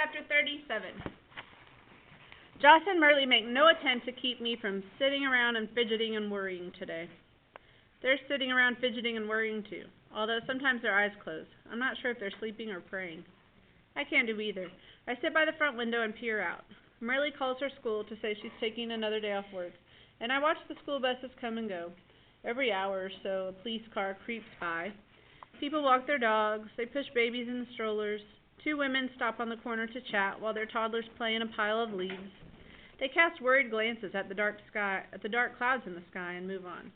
Chapter 37. Joss and Merle make no attempt to keep me from sitting around and fidgeting and worrying today. They're sitting around fidgeting and worrying too, although sometimes their eyes close. I'm not sure if they're sleeping or praying. I can't do either. I sit by the front window and peer out. Merle calls her school to say she's taking another day off work, and I watch the school buses come and go. Every hour or so, a police car creeps by. People walk their dogs. They push babies in the strollers. 2 women stop on the corner to chat while their toddlers play in a pile of leaves. They cast worried glances at the dark clouds in the sky, and move on.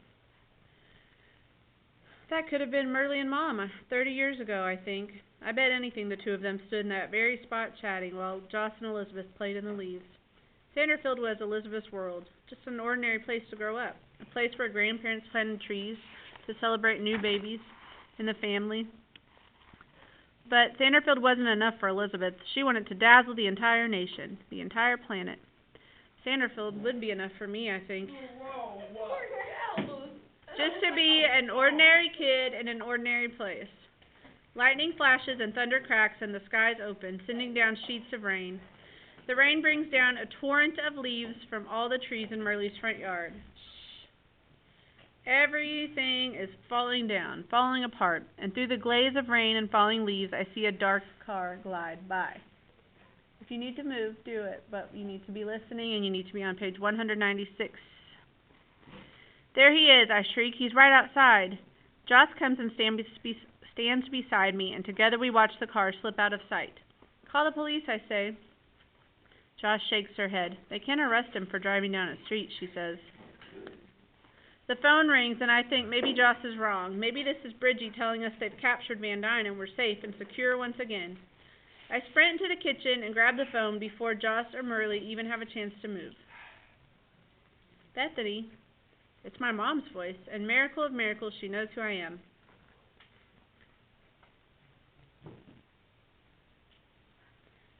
That could have been Merle and Mom 30 years ago, I think. I bet anything the 2 of them stood in that very spot chatting while Joss and Elizabeth played in the leaves. Sanderfield was Elizabeth's world, just an ordinary place to grow up, a place where grandparents planted trees to celebrate new babies in the family. But Sanderfield wasn't enough for Elizabeth. She wanted to dazzle the entire nation, the entire planet. Sanderfield would be enough for me, I think. Just to be an ordinary kid in an ordinary place. Lightning flashes and thunder cracks and the skies open, sending down sheets of rain. The rain brings down a torrent of leaves from all the trees in Merle's front yard. Everything is falling down, falling apart, and through the glaze of rain and falling leaves, I see a dark car glide by. If you need to move, do it, but you need to be listening and you need to be on page 196. There he is, I shriek. He's right outside. Joss comes and stands beside me, and together we watch the car slip out of sight. Call the police, I say. Joss shakes her head. They can't arrest him for driving down a street, she says. The phone rings, and I think maybe Joss is wrong. Maybe this is Bridgie telling us they've captured Van Dyne and we're safe and secure once again. I sprint into the kitchen and grab the phone before Joss or Merle even have a chance to move. Bethany. It's my mom's voice, and miracle of miracles, she knows who I am.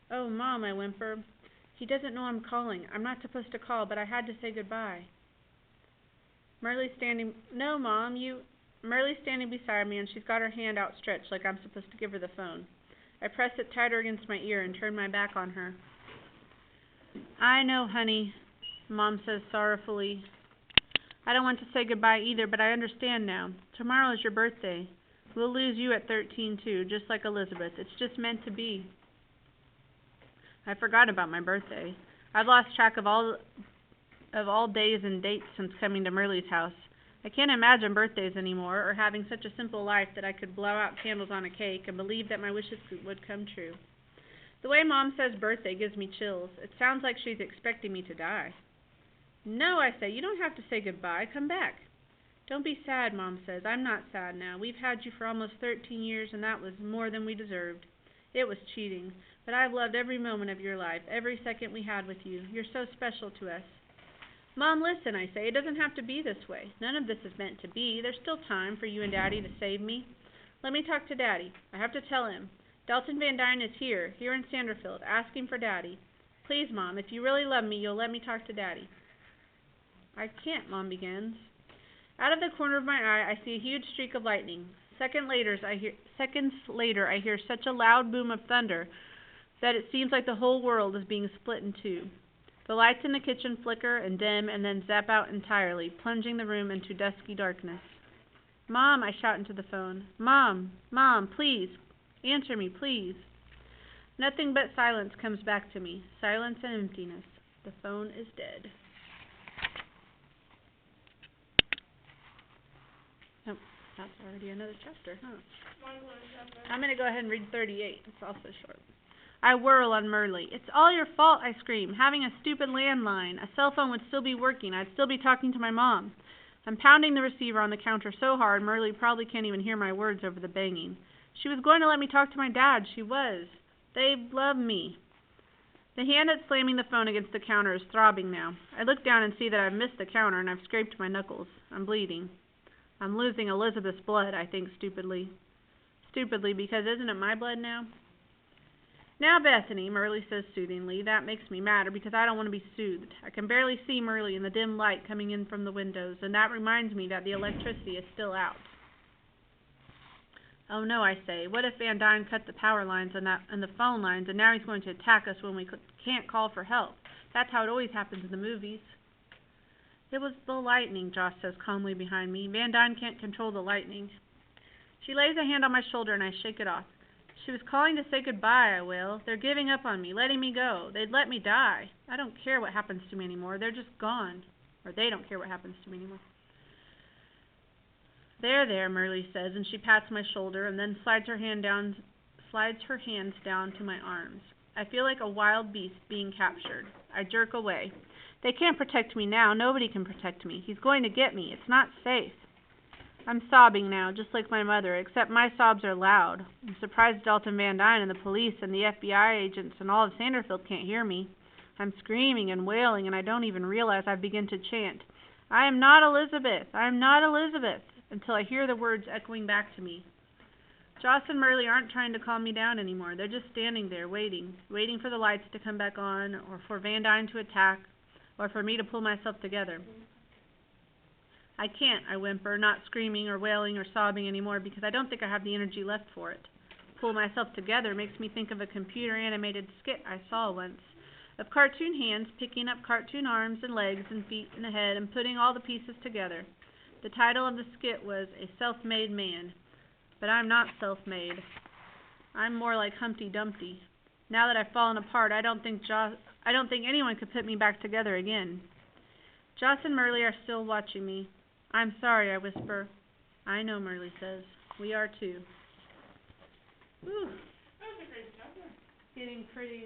Oh, Mom, I whimper. He doesn't know I'm calling. I'm not supposed to call, but I had to say goodbye. Merle's standing beside me, and she's got her hand outstretched like I'm supposed to give her the phone. I press it tighter against my ear and turn my back on her. I know, honey, Mom says sorrowfully. I don't want to say goodbye either, but I understand now. Tomorrow is your birthday. We'll lose you at 13 too, just like Elizabeth. It's just meant to be. I forgot about my birthday. I've lost track of all days and dates since coming to Merle's house. I can't imagine birthdays anymore, or having such a simple life that I could blow out candles on a cake and believe that my wishes would come true. The way Mom says birthday gives me chills. It sounds like she's expecting me to die. No, I say, you don't have to say goodbye. Come back. Don't be sad, Mom says. I'm not sad now. We've had you for almost 13 years, and that was more than we deserved. It was cheating, but I've loved every moment of your life, every second we had with you. You're so special to us. Mom, listen, I say. It doesn't have to be this way. None of this is meant to be. There's still time for you and Daddy to save me. Let me talk to Daddy. I have to tell him. Dalton Van Dyne is here in Sanderfield, asking for Daddy. Please, Mom, if you really love me, you'll let me talk to Daddy. I can't, Mom begins. Out of the corner of my eye, I see a huge streak of lightning. Seconds later, I hear such a loud boom of thunder that it seems like the whole world is being split in two. The lights in the kitchen flicker and dim and then zap out entirely, plunging the room into dusky darkness. Mom, I shout into the phone. Mom, please, answer me, please. Nothing but silence comes back to me. Silence and emptiness. The phone is dead. Oh, that's already another chapter, huh? I'm going to go ahead and read 38. It's also short. I whirl on Merle. It's all your fault, I scream. Having a stupid landline. A cell phone would still be working. I'd still be talking to my mom. I'm pounding the receiver on the counter so hard, Merle probably can't even hear my words over the banging. She was going to let me talk to my dad. She was. They love me. The hand that's slamming the phone against the counter is throbbing now. I look down and see that I've missed the counter and I've scraped my knuckles. I'm bleeding. I'm losing Elizabeth's blood, I think stupidly. Stupidly, because isn't it my blood now? Now, Bethany, Merle says soothingly, that makes me madder because I don't want to be soothed. I can barely see Merle in the dim light coming in from the windows, and that reminds me that the electricity is still out. Oh no, I say, what if Van Dyne cut the power lines and the phone lines, and now he's going to attack us when we can't call for help? That's how it always happens in the movies. It was the lightning, Joss says calmly behind me. Van Dyne can't control the lightning. She lays a hand on my shoulder and I shake it off. She was calling to say goodbye, I wail. They're giving up on me, letting me go. They'd let me die. I don't care what happens to me anymore. They're just gone. Or they don't care what happens to me anymore. There, Merle says, and she pats my shoulder and then slides her hands down to my arms. I feel like a wild beast being captured. I jerk away. They can't protect me now. Nobody can protect me. He's going to get me. It's not safe. I'm sobbing now, just like my mother, except my sobs are loud. I'm surprised Dalton Van Dyne and the police and the FBI agents and all of Sanderfield can't hear me. I'm screaming and wailing, and I don't even realize I begin to chant, I am not Elizabeth! I am not Elizabeth! Until I hear the words echoing back to me. Joss and Merle aren't trying to calm me down anymore. They're just standing there, waiting for the lights to come back on, or for Van Dyne to attack, or for me to pull myself together. I can't, I whimper, not screaming or wailing or sobbing anymore because I don't think I have the energy left for it. Pull myself together makes me think of a computer-animated skit I saw once, of cartoon hands picking up cartoon arms and legs and feet and a head and putting all the pieces together. The title of the skit was A Self-Made Man. But I'm not self-made. I'm more like Humpty Dumpty. Now that I've fallen apart, I don't think anyone could put me back together again. Joss and Merle are still watching me. I'm sorry, I whisper. I know, Merle says. We are too. Whew. That was a great chapter. Getting pretty